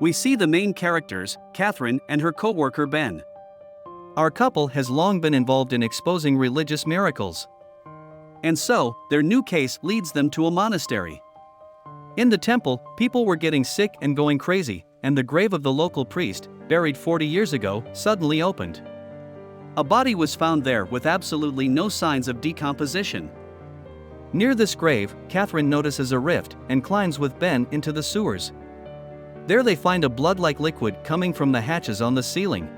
we see the main characters, Catherine and her co-worker Ben. Our couple has long been involved in exposing religious miracles. And so, their new case leads them to a monastery. In the temple, people were getting sick and going crazy, and the grave of the local priest, buried 40 years ago, suddenly opened. A body was found there with absolutely no signs of decomposition. Near this grave, Catherine notices a rift and climbs with Ben into the sewers. There they find a blood-like liquid coming from the hatches on the ceiling.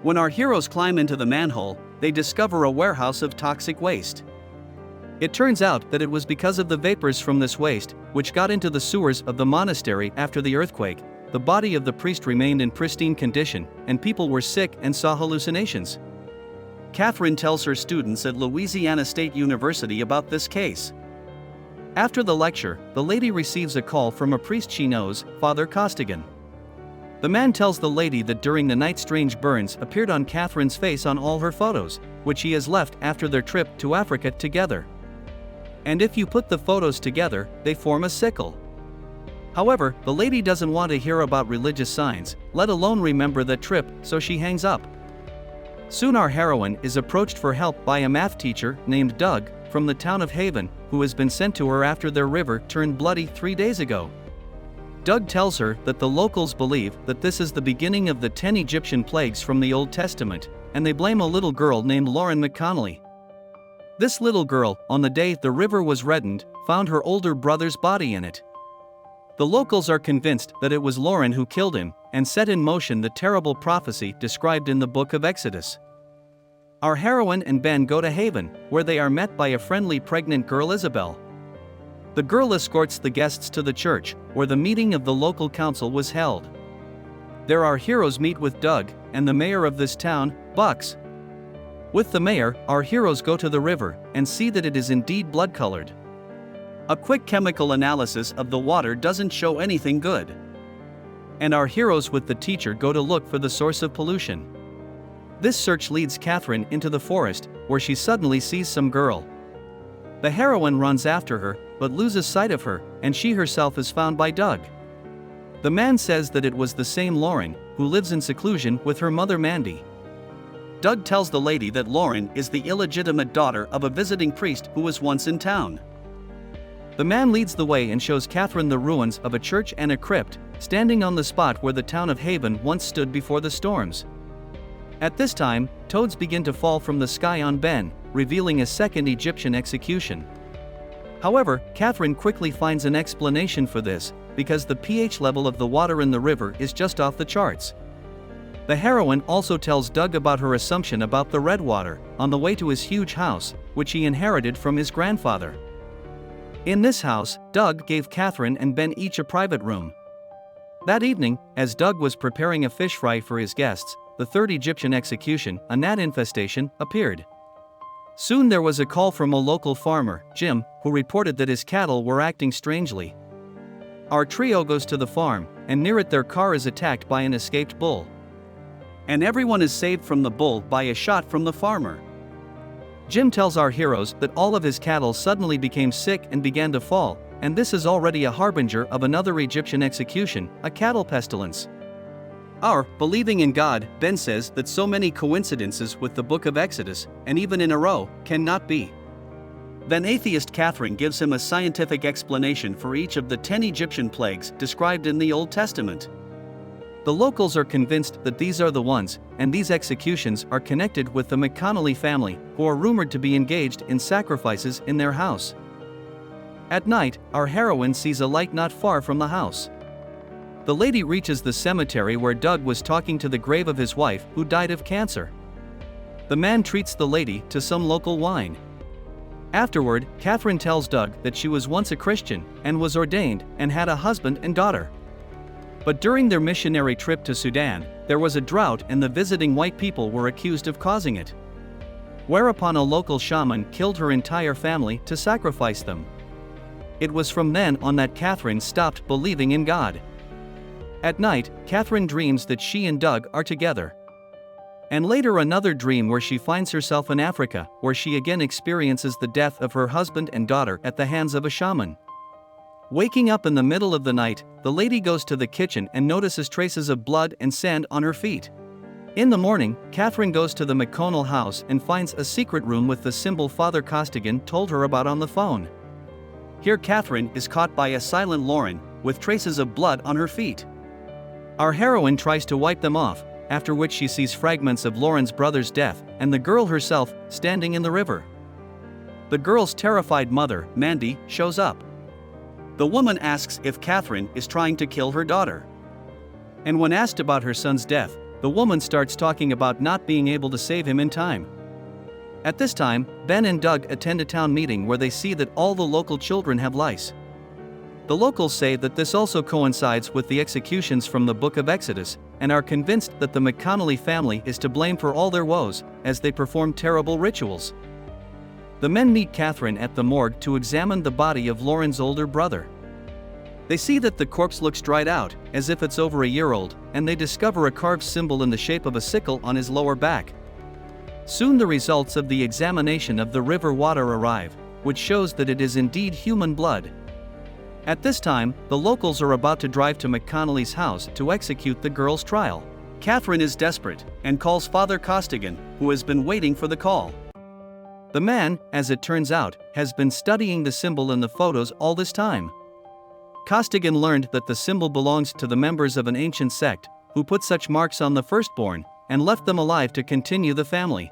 When our heroes climb into the manhole, they discover a warehouse of toxic waste. It turns out that it was because of the vapors from this waste, which got into the sewers of the monastery after the earthquake. The body of the priest remained in pristine condition, and people were sick and saw hallucinations. Catherine tells her students at Louisiana State University about this case. After the lecture, the lady receives a call from a priest she knows, Father Costigan. The man tells the lady that during the night strange burns appeared on Catherine's face on all her photos, which he has left after their trip to Africa together. And if you put the photos together, they form a sickle. However, the lady doesn't want to hear about religious signs, let alone remember that trip, so she hangs up. Soon our heroine is approached for help by a math teacher named Doug, from the town of Haven, who has been sent to her after their river turned bloody 3 days ago. Doug tells her that the locals believe that this is the beginning of the 10 Egyptian plagues from the Old Testament, and they blame a little girl named Lauren McConnelly. This little girl, on the day the river was reddened, found her older brother's body in it. The locals are convinced that it was Lauren who killed him, and set in motion the terrible prophecy described in the book of Exodus. Our heroine and Ben go to Haven, where they are met by a friendly pregnant girl, Isabel. The girl escorts the guests to the church, where the meeting of the local council was held. There our heroes meet with Doug, and the mayor of this town, Bucks. With the mayor, our heroes go to the river, and see that it is indeed blood-colored. A quick chemical analysis of the water doesn't show anything good. And our heroes with the teacher go to look for the source of pollution. This search leads Catherine into the forest, where she suddenly sees some girl. The heroine runs after her, but loses sight of her, and she herself is found by Doug. The man says that it was the same Lauren, who lives in seclusion with her mother Mandy. Doug tells the lady that Lauren is the illegitimate daughter of a visiting priest who was once in town. The man leads the way and shows Catherine the ruins of a church and a crypt, standing on the spot where the town of Haven once stood before the storms. At this time, toads begin to fall from the sky on Ben, revealing a second Egyptian execution. However, Catherine quickly finds an explanation for this, because the pH level of the water in the river is just off the charts. The heroine also tells Doug about her assumption about the red water, on the way to his huge house, which he inherited from his grandfather. In this house, Doug gave Catherine and Ben each a private room. That evening, as Doug was preparing a fish fry for his guests, the third Egyptian execution, a gnat infestation, appeared. Soon there was a call from a local farmer, Jim, who reported that his cattle were acting strangely. Our trio goes to the farm, and near it their car is attacked by an escaped bull. And everyone is saved from the bull by a shot from the farmer. Jim tells our heroes that all of his cattle suddenly became sick and began to fall, and this is already a harbinger of another Egyptian execution, a cattle pestilence. Our believing in God, Ben says that so many coincidences with the book of Exodus, and even in a row, cannot be. Then atheist Catherine gives him a scientific explanation for each of the 10 Egyptian plagues described in the Old Testament. The locals are convinced that these are the ones, and these executions are connected with the McConnelly family, who are rumored to be engaged in sacrifices in their house. At night, our heroine sees a light not far from the house. The lady reaches the cemetery where Doug was talking to the grave of his wife, who died of cancer. The man treats the lady to some local wine. Afterward, Catherine tells Doug that she was once a Christian, and was ordained, and had a husband and daughter. But during their missionary trip to Sudan, there was a drought and the visiting white people were accused of causing it. Whereupon a local shaman killed her entire family to sacrifice them. It was from then on that Catherine stopped believing in God. At night, Catherine dreams that she and Doug are together. And later another dream where she finds herself in Africa, where she again experiences the death of her husband and daughter at the hands of a shaman. Waking up in the middle of the night, the lady goes to the kitchen and notices traces of blood and sand on her feet. In the morning, Catherine goes to the McConnell house and finds a secret room with the symbol Father Costigan told her about on the phone. Here Catherine is caught by a silent Lauren, with traces of blood on her feet. Our heroine tries to wipe them off, after which she sees fragments of Lauren's brother's death and the girl herself standing in the river. The girl's terrified mother, Mandy, shows up. The woman asks if Catherine is trying to kill her daughter. And when asked about her son's death, the woman starts talking about not being able to save him in time. At this time, Ben and Doug attend a town meeting where they see that all the local children have lice. The locals say that this also coincides with the executions from the Book of Exodus, and are convinced that the McConnell family is to blame for all their woes, as they perform terrible rituals. The men meet Catherine at the morgue to examine the body of Lauren's older brother. They see that the corpse looks dried out, as if it's over a year old, and they discover a carved symbol in the shape of a sickle on his lower back. Soon the results of the examination of the river water arrive, which shows that it is indeed human blood. At this time, the locals are about to drive to McConnell's house to execute the girl's trial. Catherine is desperate, and calls Father Costigan, who has been waiting for the call. The man, as it turns out, has been studying the symbol in the photos all this time. Costigan learned that the symbol belongs to the members of an ancient sect, who put such marks on the firstborn, and left them alive to continue the family.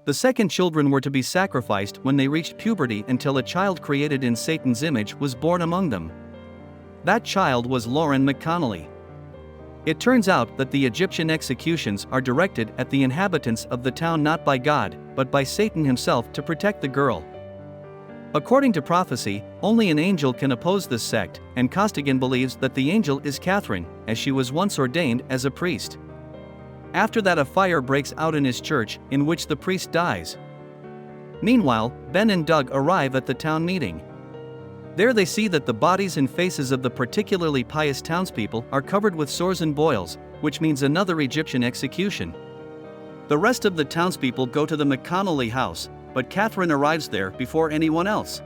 The second children were to be sacrificed when they reached puberty until a child created in Satan's image was born among them. That child was Lauren McConnell. It turns out that the Egyptian executions are directed at the inhabitants of the town not by God, but by Satan himself to protect the girl. According to prophecy, only an angel can oppose this sect, and Costigan believes that the angel is Catherine, as she was once ordained as a priest. After that, a fire breaks out in his church, in which the priest dies. Meanwhile, Ben and Doug arrive at the town meeting. There they see that the bodies and faces of the particularly pious townspeople are covered with sores and boils, which means another Egyptian execution. The rest of the townspeople go to the McConnell house, but Catherine arrives there before anyone else.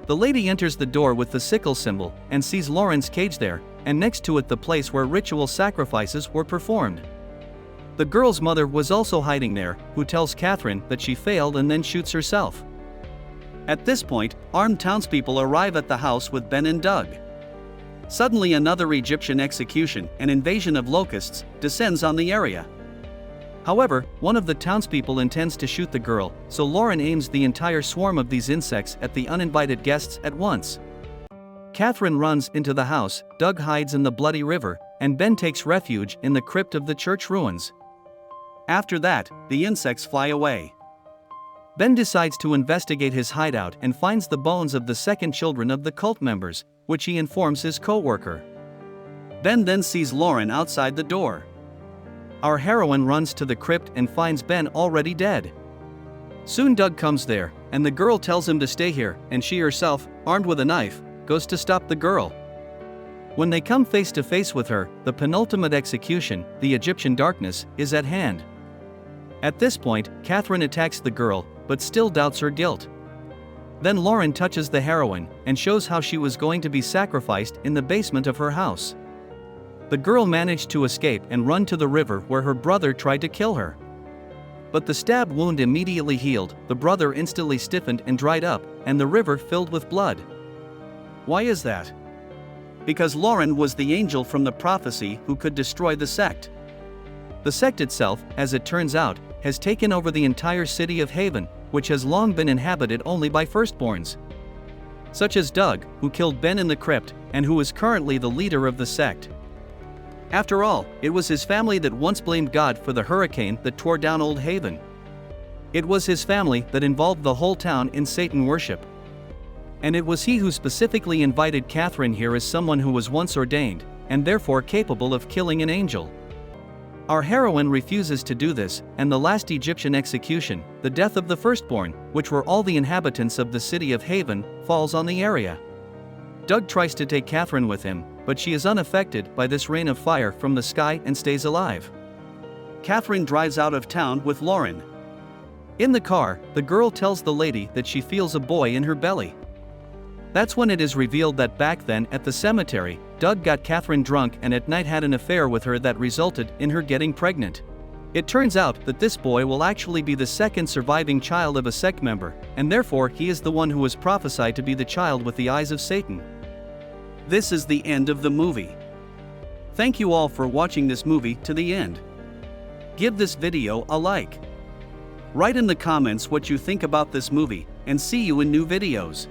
The lady enters the door with the sickle symbol and sees Lauren's cage there, and next to it the place where ritual sacrifices were performed. The girl's mother was also hiding there, who tells Catherine that she failed and then shoots herself. At this point, armed townspeople arrive at the house with Ben and Doug. Suddenly another Egyptian execution, an invasion of locusts, descends on the area. However, one of the townspeople intends to shoot the girl, so Lauren aims the entire swarm of these insects at the uninvited guests at once. Catherine runs into the house, Doug hides in the bloody river, and Ben takes refuge in the crypt of the church ruins. After that, the insects fly away. Ben decides to investigate his hideout and finds the bones of the second children of the cult members, which he informs his co-worker. Ben then sees Lauren outside the door. Our heroine runs to the crypt and finds Ben already dead. Soon Doug comes there, and the girl tells him to stay here, and she herself, armed with a knife, goes to stop the girl. When they come face to face with her, the penultimate execution, the Egyptian darkness, is at hand. At this point, Catherine attacks the girl, but still doubts her guilt. Then Lauren touches the heroine and shows how she was going to be sacrificed in the basement of her house. The girl managed to escape and run to the river where her brother tried to kill her. But the stab wound immediately healed, the brother instantly stiffened and dried up, and the river filled with blood. Why is that? Because Lauren was the angel from the prophecy who could destroy the sect. The sect itself, as it turns out, has taken over the entire city of Haven, which has long been inhabited only by firstborns. Such as Doug, who killed Ben in the crypt, and who is currently the leader of the sect. After all, it was his family that once blamed God for the hurricane that tore down Old Haven. It was his family that involved the whole town in Satan worship. And it was he who specifically invited Catherine here as someone who was once ordained, and therefore capable of killing an angel. Our heroine refuses to do this, and the last Egyptian execution, the death of the firstborn, which were all the inhabitants of the city of Haven, falls on the area. Doug tries to take Catherine with him, but she is unaffected by this rain of fire from the sky and stays alive. Catherine drives out of town with Lauren. In the car, the girl tells the lady that she feels a boy in her belly. That's when it is revealed that back then at the cemetery, Doug got Catherine drunk and at night had an affair with her that resulted in her getting pregnant. It turns out that this boy will actually be the second surviving child of a sect member, and therefore he is the one who was prophesied to be the child with the eyes of Satan. This is the end of the movie. Thank you all for watching this movie to the end. Give this video a like. Write in the comments what you think about this movie, and see you in new videos.